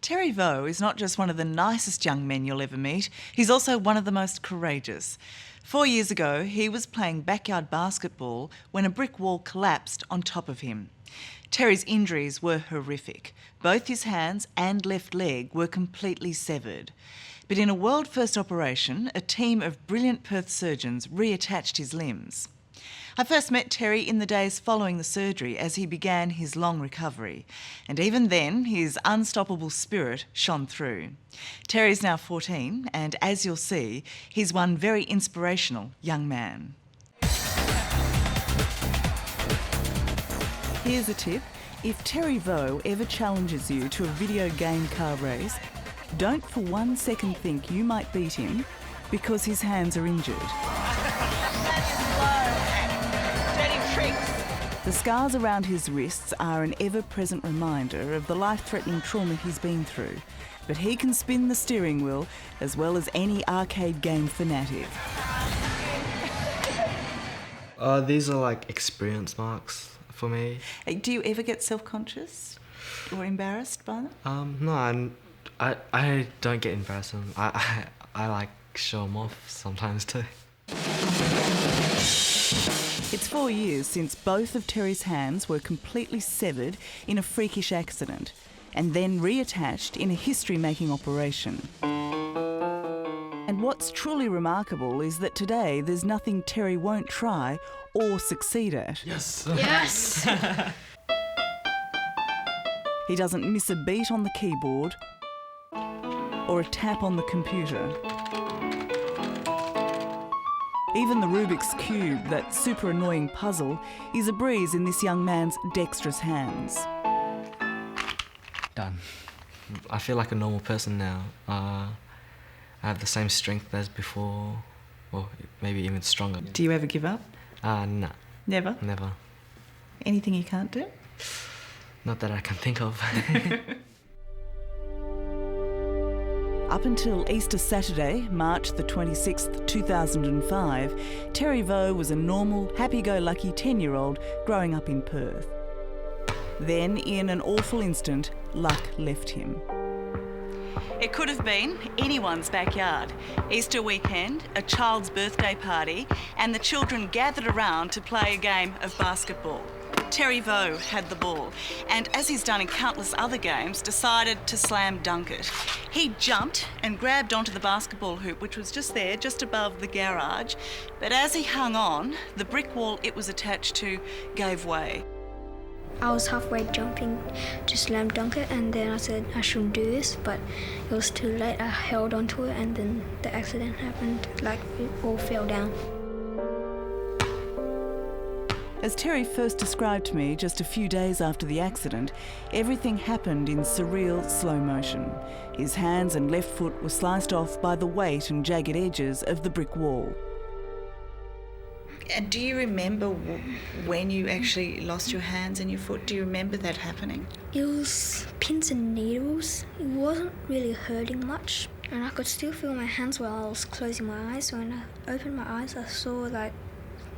Terry Vaux is not just one of the nicest young men you'll ever meet, he's also one of the most courageous. 4 years ago, he was playing backyard basketball when a brick wall collapsed on top of him. Terry's injuries were horrific. Both his hands and left leg were completely severed. But in a world-first operation, a team of brilliant Perth surgeons reattached his limbs. I first met Terry in the days following the surgery as he began his long recovery. And even then, his unstoppable spirit shone through. Terry's now 14, and as you'll see, he's one very inspirational young man. Here's a tip. If Terry Vaux ever challenges you to a video game car race, don't for 1 second think you might beat him because his hands are injured. The scars around his wrists are an ever-present reminder of the life-threatening trauma he's been through. But he can spin the steering wheel as well as any arcade game fanatic. These are like experience marks for me. Do you ever get self-conscious or embarrassed by them? No, I don't get embarrassed. I like show them off sometimes too. It's 4 years since both of Terry's hands were completely severed in a freakish accident and then reattached in a history-making operation. And what's truly remarkable is that today there's nothing Terry won't try or succeed at. Yes! Yes! He doesn't miss a beat on the keyboard or a tap on the computer. Even the Rubik's Cube, that super annoying puzzle, is a breeze in this young man's dexterous hands. Done. I feel like a normal person now. I have the same strength as before, or maybe even stronger. Do you ever give up? No. Never? Never. Anything you can't do? Not that I can think of. Up until Easter Saturday, March the 26th, 2005, Terry Vaux was a normal, happy-go-lucky 10-year-old growing up in Perth. Then, in an awful instant, luck left him. It could have been anyone's backyard. Easter weekend, a child's birthday party, and the children gathered around to play a game of basketball. Terry Vaux had the ball, and as he's done in countless other games, decided to slam dunk it. He jumped and grabbed onto the basketball hoop, which was just there, just above the garage, but as he hung on, the brick wall it was attached to gave way. I was halfway jumping to slam dunk it, and then I said I shouldn't do this, but it was too late. I held onto it, and then the accident happened, like it all fell down. As Terry first described to me just a few days after the accident, everything happened in surreal slow motion. His hands and left foot were sliced off by the weight and jagged edges of the brick wall. And do you remember when you actually lost your hands and your foot? Do you remember that happening? It was pins and needles. It wasn't really hurting much, and I could still feel my hands while I was closing my eyes. When I opened my eyes, I saw like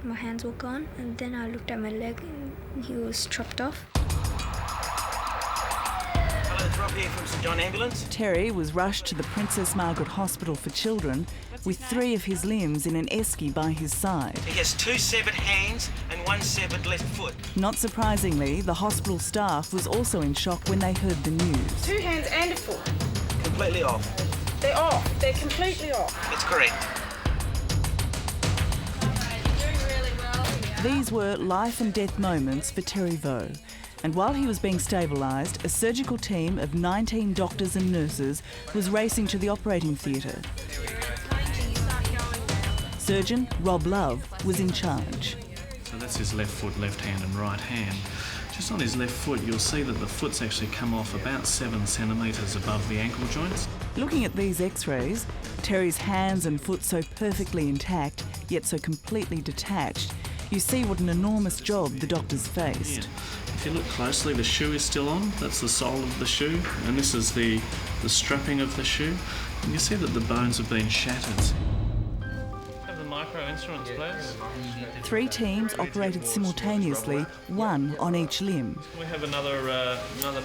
my hands were gone, and then I looked at my leg and he was chopped off. Hello, it's Rob here from St John Ambulance. Terry was rushed to the Princess Margaret Hospital for Children with 3 of his limbs in an esky by his side. He has 2 severed hands and 1 severed left foot. Not surprisingly, the hospital staff was also in shock when they heard the news. 2 hands and a foot. Completely off. They're off. They're completely off. That's correct. These were life and death moments for Terry Vaux. And while he was being stabilised, a surgical team of 19 doctors and nurses was racing to the operating theatre. Surgeon Rob Love was in charge. So that's his left foot, left hand and right hand. Just on his left foot, you'll see that the foot's actually come off about 7 centimetres above the ankle joints. Looking at these x-rays, Terry's hands and foot so perfectly intact, yet so completely detached, you see what an enormous job the doctors faced. Yeah. If you look closely, the shoe is still on. That's the sole of the shoe, and this is the strapping of the shoe. And you see that the bones have been shattered. Have the micro instruments, please. 3 teams operated simultaneously, 1 on each limb. We have another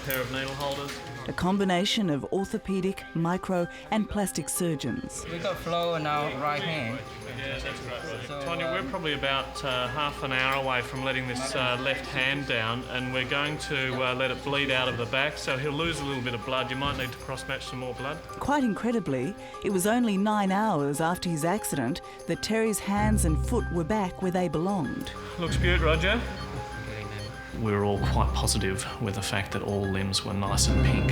pair of needle holders. a combination of orthopaedic, micro and plastic surgeons. We got flow in our right hand. Yeah, that's great. So, Tonya, we're probably about half an hour away from letting this left hand down, and we're going to let it bleed out of the back, so he'll lose a little bit of blood. You might need to cross-match some more blood. Quite incredibly, it was only 9 hours after his accident that Terry's hands and foot were back where they belonged. Looks good, Roger. We were all quite positive with the fact that all limbs were nice and pink.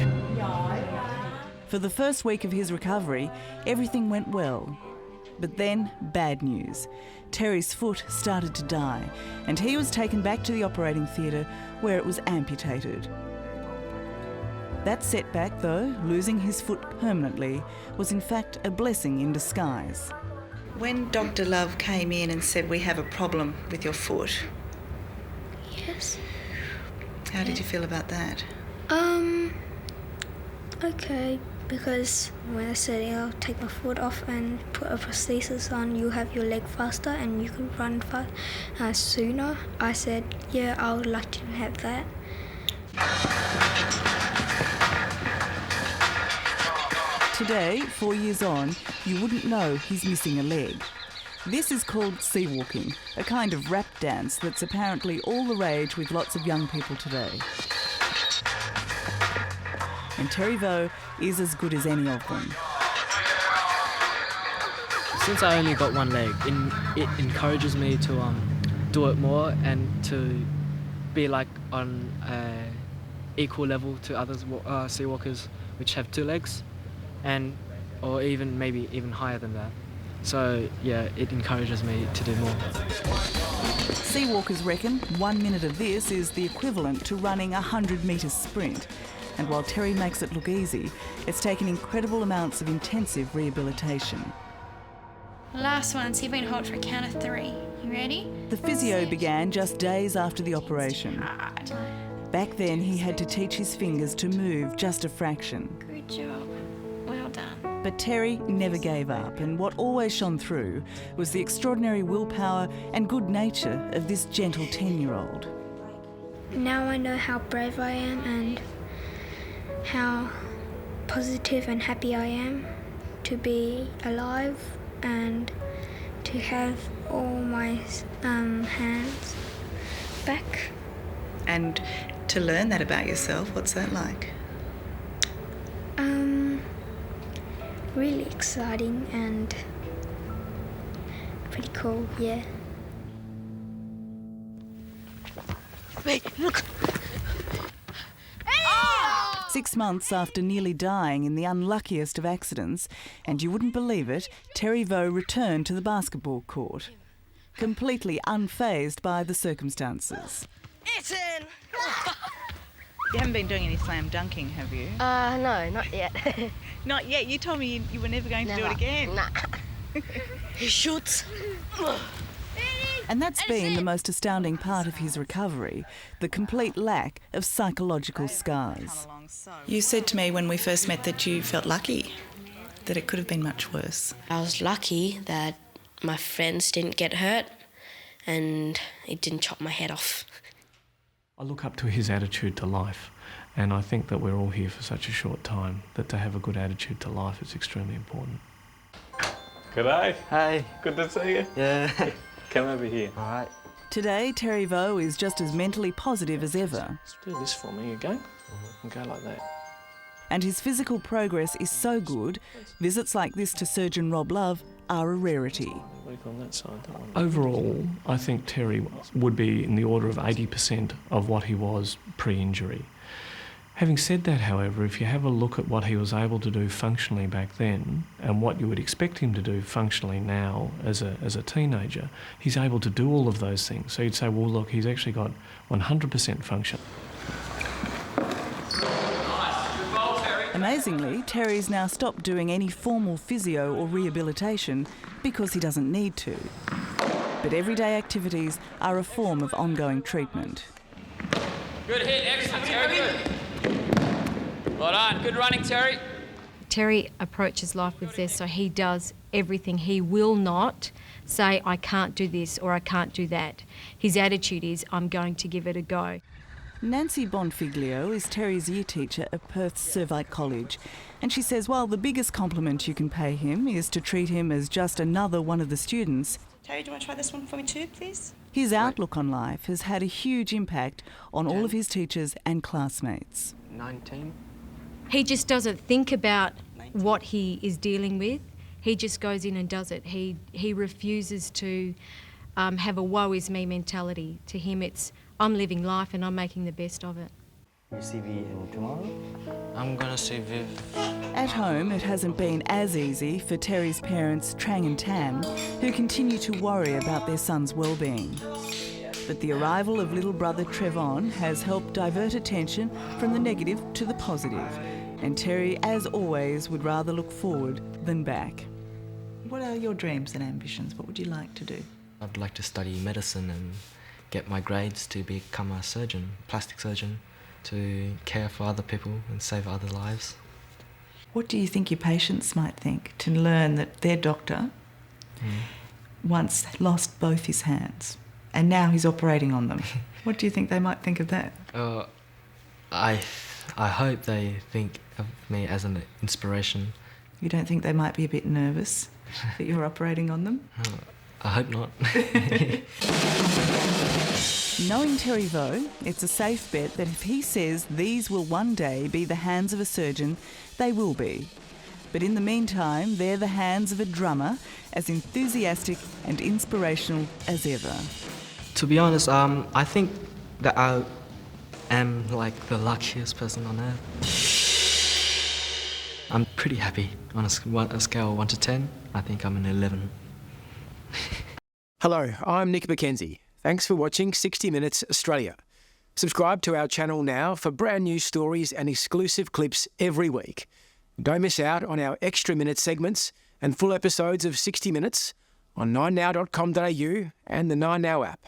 For the first week of his recovery, everything went well. But then, bad news. Terry's foot started to die, and he was taken back to the operating theatre where it was amputated. That setback, though, losing his foot permanently, was in fact a blessing in disguise. When Dr. Love came in and said, "We have a problem with your foot," Yes. how did you feel about that? Okay, because when I said I'll take my foot off and put a prosthesis on, you have your leg faster and you can run sooner. I said, yeah, I would like to have that. Today, 4 years on, you wouldn't know he's missing a leg. This is called sea walking, a kind of rap dance that's apparently all the rage with lots of young people today. And Terry Vo is as good as any of them. Since I only got one leg, it encourages me to do it more and to be like on equal level to others sea walkers which have 2 legs, and or even maybe even higher than that. So yeah, it encourages me to do more. Sea walkers reckon 1 minute of this is the equivalent to running a 100-metre sprint. And while Terry makes it look easy, it's taken incredible amounts of intensive rehabilitation. Last one, see if we can hold for a count of 3. You ready? The physio began just days after the operation. Hard. Back then, he had to teach his fingers to move just a fraction. Good job. Well done. But Terry never gave up, and what always shone through was the extraordinary willpower and good nature of this gentle 10-year-old. Now I know how brave I am and how positive and happy I am to be alive and to have all my hands back. And to learn that about yourself, what's that like? Really exciting and pretty cool, yeah. Wait, look! 6 months after nearly dying in the unluckiest of accidents, and you wouldn't believe it, Terry Vo returned to the basketball court, completely unfazed by the circumstances. It's in! You haven't been doing any slam dunking, have you? No, not yet. Not yet. You told me you were never going to do it again. Nah. He shoots. And that's been the most astounding part of his recovery, the complete lack of psychological scars. You said to me when we first met that you felt lucky, that it could have been much worse. I was lucky that my friends didn't get hurt and it didn't chop my head off. I look up to his attitude to life, and I think that we're all here for such a short time, that to have a good attitude to life is extremely important. G'day. Hey. Good to see you. Yeah. Come over here. All right. Today, Terry Vo is just as mentally positive as ever. Just do this for me again, and go like that. And his physical progress is so good, visits like this to surgeon Rob Love are a rarity. On that side, that one. Overall, I think Terry would be in the order of 80% of what he was pre-injury. Having said that, however, if you have a look at what he was able to do functionally back then and what you would expect him to do functionally now as a teenager, he's able to do all of those things. So you'd say, well, look, he's actually got 100% function. Amazingly, Terry's now stopped doing any formal physio or rehabilitation because he doesn't need to. But everyday activities are a form of ongoing treatment. Good hit, excellent, Terry, good. Well done, good running, Terry. Terry approaches life with zest, so he does everything. He will not say, I can't do this or I can't do that. His attitude is, I'm going to give it a go. Nancy Bonfiglio is Terry's year teacher at Perth's Servite College, and she says while the biggest compliment you can pay him is to treat him as just another one of the students, Terry, do you want to try this one for me too, please? his outlook on life has had a huge impact on all of his teachers and classmates. 19. He just doesn't think about what he is dealing with. He just goes in and does it. He refuses to have a woe is me mentality. To him it's, I'm living life and I'm making the best of it. You see V in tomorrow? I'm gonna see Viv. At home, it hasn't been as easy for Terry's parents, Trang and Tam, who continue to worry about their son's well-being. But the arrival of little brother Trevon has helped divert attention from the negative to the positive. And Terry, as always, would rather look forward than back. What are your dreams and ambitions? What would you like to do? I'd like to study medicine and get my grades to become a surgeon, plastic surgeon, to care for other people and save other lives. What do you think your patients might think to learn that their doctor once lost both his hands and now he's operating on them? What do you think they might think of that? I hope they think of me as an inspiration. You don't think they might be a bit nervous that you're operating on them? I hope not. Knowing Terry Vo, it's a safe bet that if he says these will one day be the hands of a surgeon, they will be. But in the meantime, they're the hands of a drummer, as enthusiastic and inspirational as ever. To be honest, I think that I am like the luckiest person on earth. I'm pretty happy. On a scale of 1 to 10, I think I'm an 11. Hello, I'm Nick McKenzie. Thanks for watching 60 Minutes Australia. Subscribe to our channel now for brand new stories and exclusive clips every week. Don't miss out on our extra minute segments and full episodes of 60 Minutes on 9now.com.au and the 9Now app.